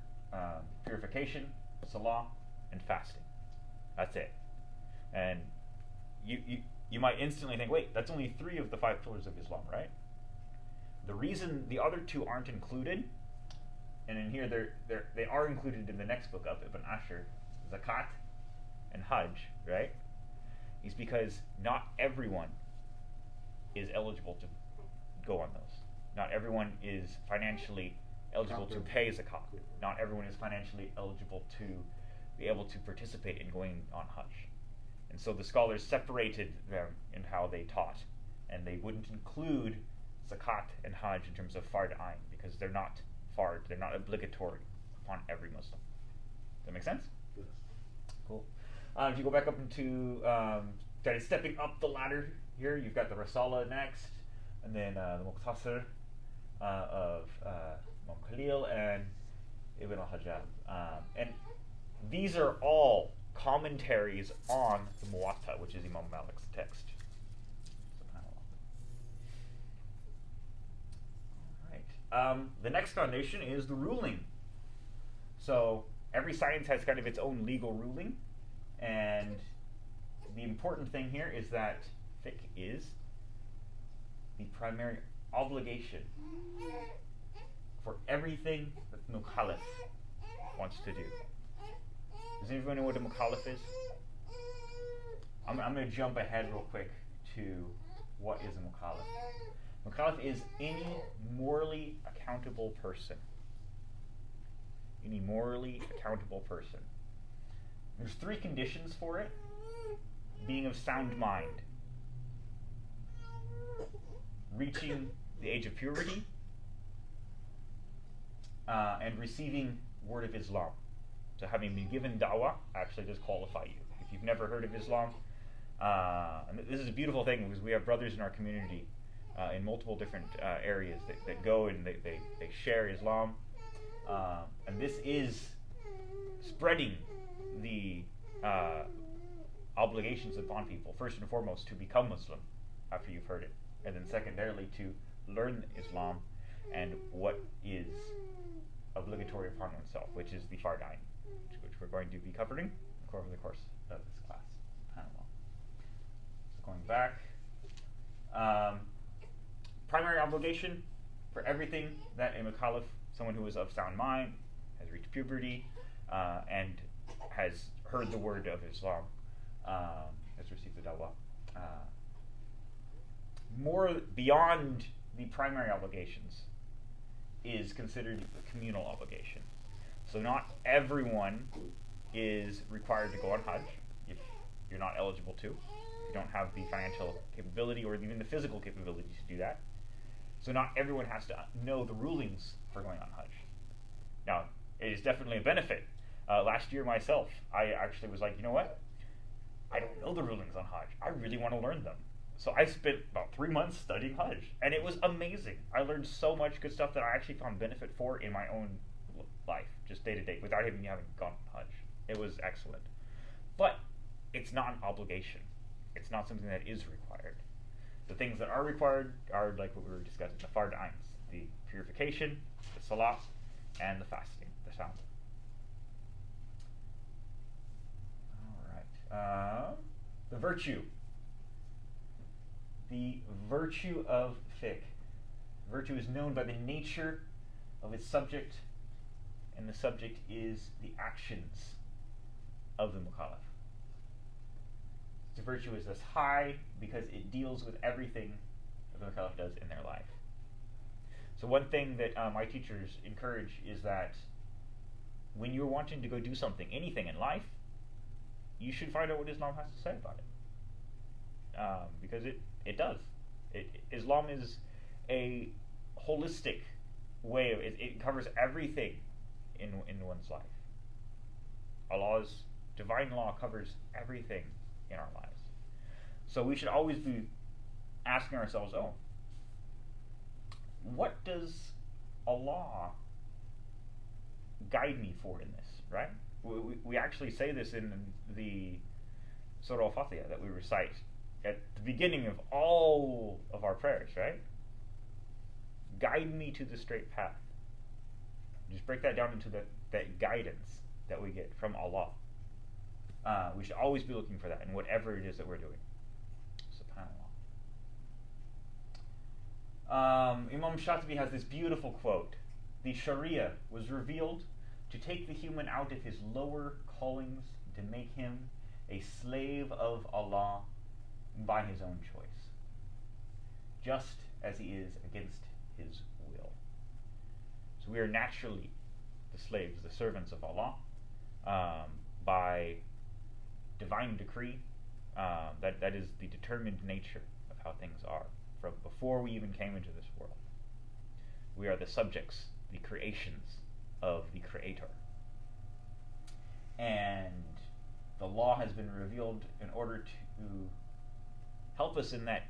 A: purification, salah, and fasting. That's it. And you might instantly think, wait, that's only 3 of the 5 pillars of Islam, right? The reason the other 2 aren't included, and in here they are included in the next book of Ibn Ashur, Zakat and Hajj, right? Is because not everyone is eligible to go on those. Not everyone is financially eligible to pay zakat. Not everyone is financially eligible to be able to participate in going on Hajj. And so the scholars separated them in how they taught, and they wouldn't include zakat and Hajj in terms of Fard-Ain because they're not obligatory upon every Muslim. Does that make sense?
E: Yes.
A: Cool. If you go back up into kind of stepping up the ladder here, you've got the Risala next, and then the Muqtasar of Imam Khalil and Ibn al-Hajjaj. And these are all commentaries on the Muwatta, which is Imam Malik's text. Alright. The next foundation is the ruling. So every science has kind of its own legal ruling, and the important thing here is that fiqh is the primary obligation for everything that the Mukallaf wants to do. Does anyone know what a Mukallaf is? I'm going to jump ahead real quick to what is a Mukallaf. Mukallaf is any morally accountable person. Any morally accountable person. There's 3 conditions for it. Being of sound mind, reaching the age of purity, and receiving word of Islam. So having been given da'wah actually does qualify you. If you've never heard of Islam, and this is a beautiful thing because we have brothers in our community in multiple different areas that go and they share Islam. And this is spreading the obligations upon people, first and foremost, to become Muslim after you've heard it, and then secondarily to learn Islam and what is obligatory upon oneself, which is the Fard-Ain, which we're going to be covering over the course of this class. SubhanAllah. So going back, primary obligation for everything that a Mukallaf, someone who is of sound mind, has reached puberty, and has heard the word of Islam, has received the da'wah, more beyond the primary obligations is considered a communal obligation. So not everyone is required to go on Hajj if you're not eligible to. If you don't have the financial capability or even the physical capability to do that. So not everyone has to know the rulings for going on Hajj. Now, it is definitely a benefit. Last year myself, I actually was like, you know what? I don't know the rulings on Hajj. I really want to learn them. So I spent about 3 months studying Hajj, and it was amazing. I learned so much good stuff that I actually found benefit for in my own life, just day to day, without even having gone on Hajj. It was excellent. But it's not an obligation. It's not something that is required. The things that are required are like what we were discussing, the fard ains, the purification, the salah, and the fasting, the saum. All right. The virtue. The virtue of fiqh. Virtue is known by the nature of its subject, and the subject is the actions of the mukallaf. The virtue is thus high because it deals with everything that the mukallaf does in their life. So one thing that my teachers encourage is that when you're wanting to go do something, anything in life, you should find out what Islam has to say about it. Because it does. Islam is a holistic way of it covers everything in one's life. Allah's divine law covers everything in our lives. So we should always be asking ourselves, what does Allah guide me for in this, right? We actually say this in the Surah Al-Fatiha that we recite at the beginning of all of our prayers, right? Guide me to the straight path. Just break that down into that guidance that we get from Allah. We should always be looking for that in whatever it is that we're doing. SubhanAllah. Imam Shatibi has this beautiful quote. The Sharia was revealed to take the human out of his lower callings, to make him a slave of Allah by his own choice, just as he is against his will. So we are naturally the slaves, the servants of Allah, by divine decree. That is the determined nature of how things are from before we even came into this world. We are the subjects, the creations of the Creator. And the law has been revealed in order to help us in that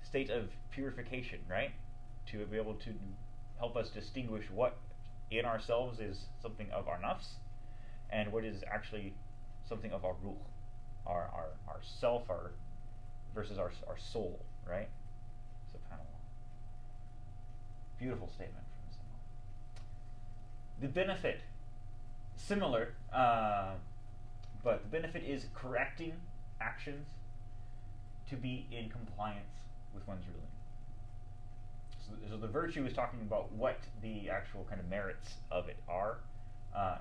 A: state of purification, right? To be able to help us distinguish what in ourselves is something of our nafs and what is actually something of our ruh, our self, versus our soul, right? SubhanAllah. Beautiful statement from this Imam. The benefit, similar, but the benefit is correcting actions to be in compliance with one's ruling. So the virtue is talking about what the actual kind of merits of it are,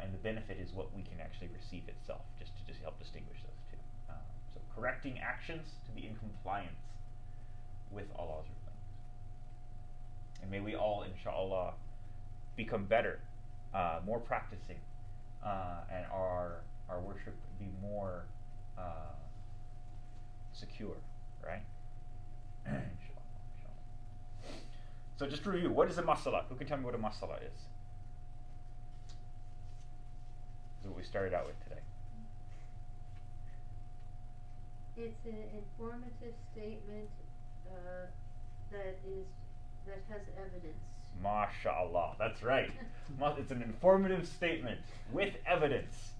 A: and the benefit is what we can actually receive itself, just to help distinguish those two. So correcting actions to be in compliance with Allah's rulings. And may we all, inshallah, become better, more practicing, and our worship be more secure, right? Inshallah. So just to review, what is a masala? Who can tell me what a masala is? This is what we started out with today.
B: It's an informative statement that has evidence.
A: MashaAllah, that's right. It's an informative statement with evidence.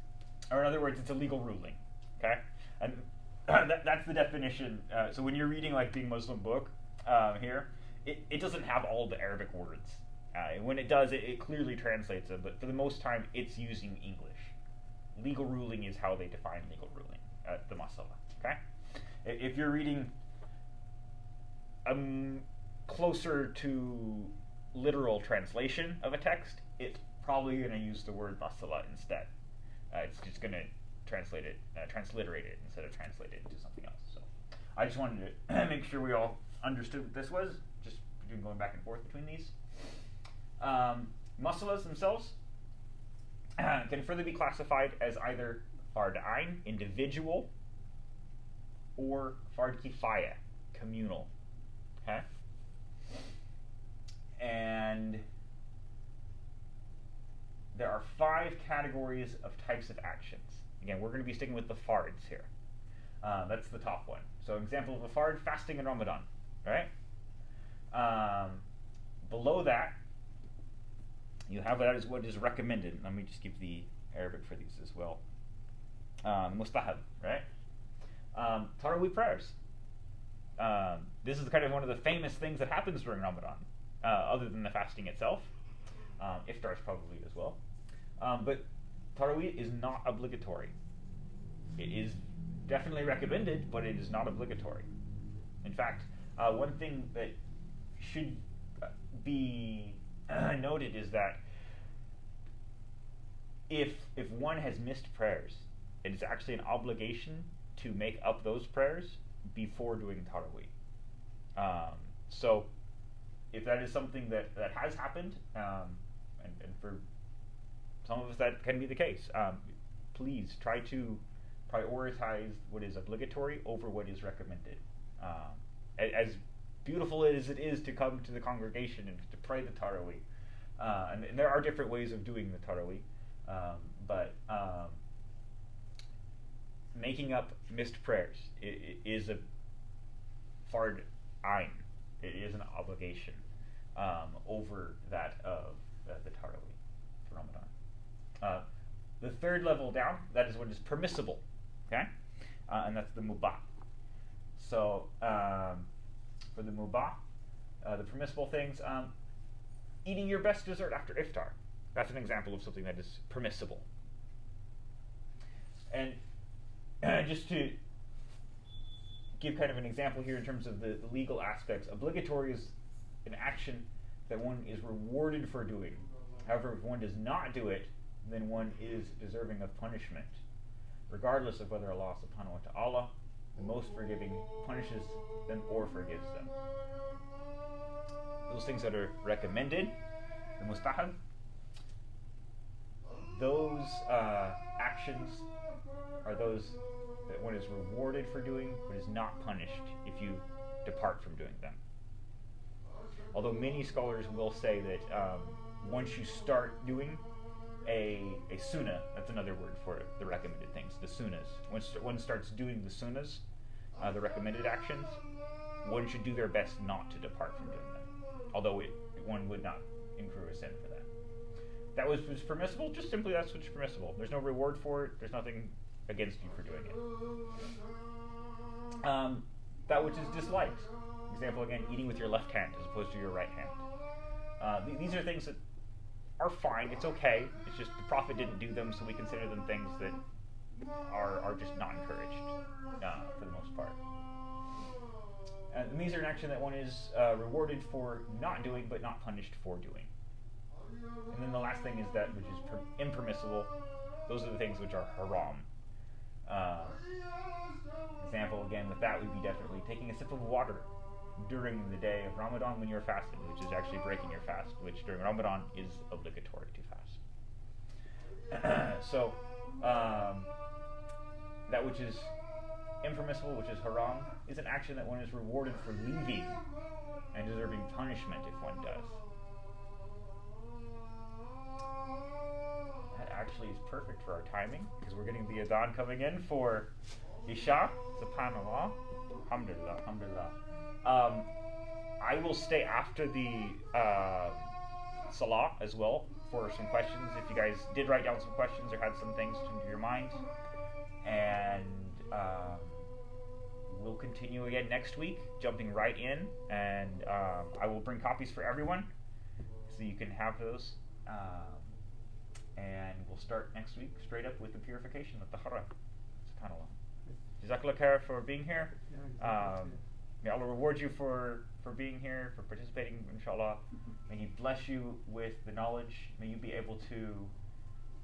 A: Or in other words, it's a legal ruling. Okay? And that's the definition. So when you're reading like Being Muslim book here, it doesn't have all the Arabic words. When it does, it clearly translates them, but for the most time, it's using English. Legal ruling is how they define legal ruling, the masala. Okay? If you're reading closer to literal translation of a text, it's probably going to use the word masala instead. It's just going to transliterate it instead of translate it into something else. So I just wanted to make sure we all understood what this was, just between going back and forth between these. Masalas themselves can further be classified as either fard ain, individual, or fard kifaya, communal. Okay? And there are 5 categories of types of actions. Again, we're going to be sticking with the fards here. That's the top one. So, example of a fard, fasting in Ramadan, right? Below that, you have that as what is recommended. Let me just give the Arabic for these as well. Mustahab, right? Tarawih prayers. This is kind of one of the famous things that happens during Ramadan, other than the fasting itself. Iftar is probably as well. But Tarawih is not obligatory. It is definitely recommended, but it is not obligatory. In fact, one thing that should be noted is that if one has missed prayers, it is actually an obligation to make up those prayers before doing Tarawih. So if that is something that has happened, and for some of us that can be the case, please try to prioritize what is obligatory over what is recommended. As beautiful as it is to come to the congregation and to pray the Tarawih, and there are different ways of doing the Tarawih, but making up missed prayers is a fard ain. It is an obligation over that of the Tarawih for Ramadan. The third level down, that is what is permissible, okay? And that's the mubah. So for the mubah, the permissible things, eating your best dessert after iftar. That's an example of something that is permissible. And just to give kind of an example here in terms of the legal aspects, obligatory is an action that one is rewarded for doing. However, if one does not do it, then one is deserving of punishment, regardless of whether Allah subhanahu wa ta'ala, the most forgiving, punishes them or forgives them. Those things that are recommended, the mustahab, those actions are those that one is rewarded for doing, but is not punished if you depart from doing them. Although many scholars will say that once you start doing a sunnah, that's another word for it, the recommended things, the sunnahs. Once one starts doing the sunnahs, the recommended actions, one should do their best not to depart from doing them. Although one would not incur a sin for that. That was permissible, just simply that's what's permissible. There's no reward for it, there's nothing against you for doing it. That which is disliked. Example again, eating with your left hand as opposed to your right hand. These are things that are fine, it's okay, it's just the Prophet didn't do them, so we consider them things that are just not encouraged for the most part. And these are an action that one is rewarded for not doing, but not punished for doing. And then the last thing is that which is impermissible. Those are the things which are haram. Example again with that would be definitely taking a sip of water during the day of Ramadan when you're fasting, which is actually breaking your fast, which during Ramadan is obligatory to fast. So that which is impermissible, which is haram, is an action that one is rewarded for leaving and deserving punishment if one does. That actually is perfect for our timing, because we're getting the adhan coming in for Isha. Subhanallah. Alhamdulillah. Alhamdulillah. I will stay after the Salah as well for some questions. If you guys did write down some questions or had some things into your mind. And we'll continue again next week, jumping right in. And I will bring copies for everyone, so you can have those. And we'll start next week straight up with the purification of Tahara. SubhanAllah. Jazakallah khair for being here. May Allah reward you for being here, for participating, inshallah. May He bless you with the knowledge. May you be able to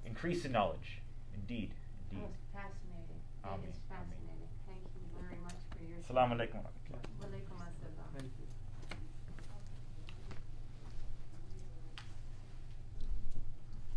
A: increase in knowledge. Indeed.
B: That was fascinating. It is fascinating. Thank you very much for your
A: Assalamu alaikum wa rahmatullah.
B: Wa alaikum assalam.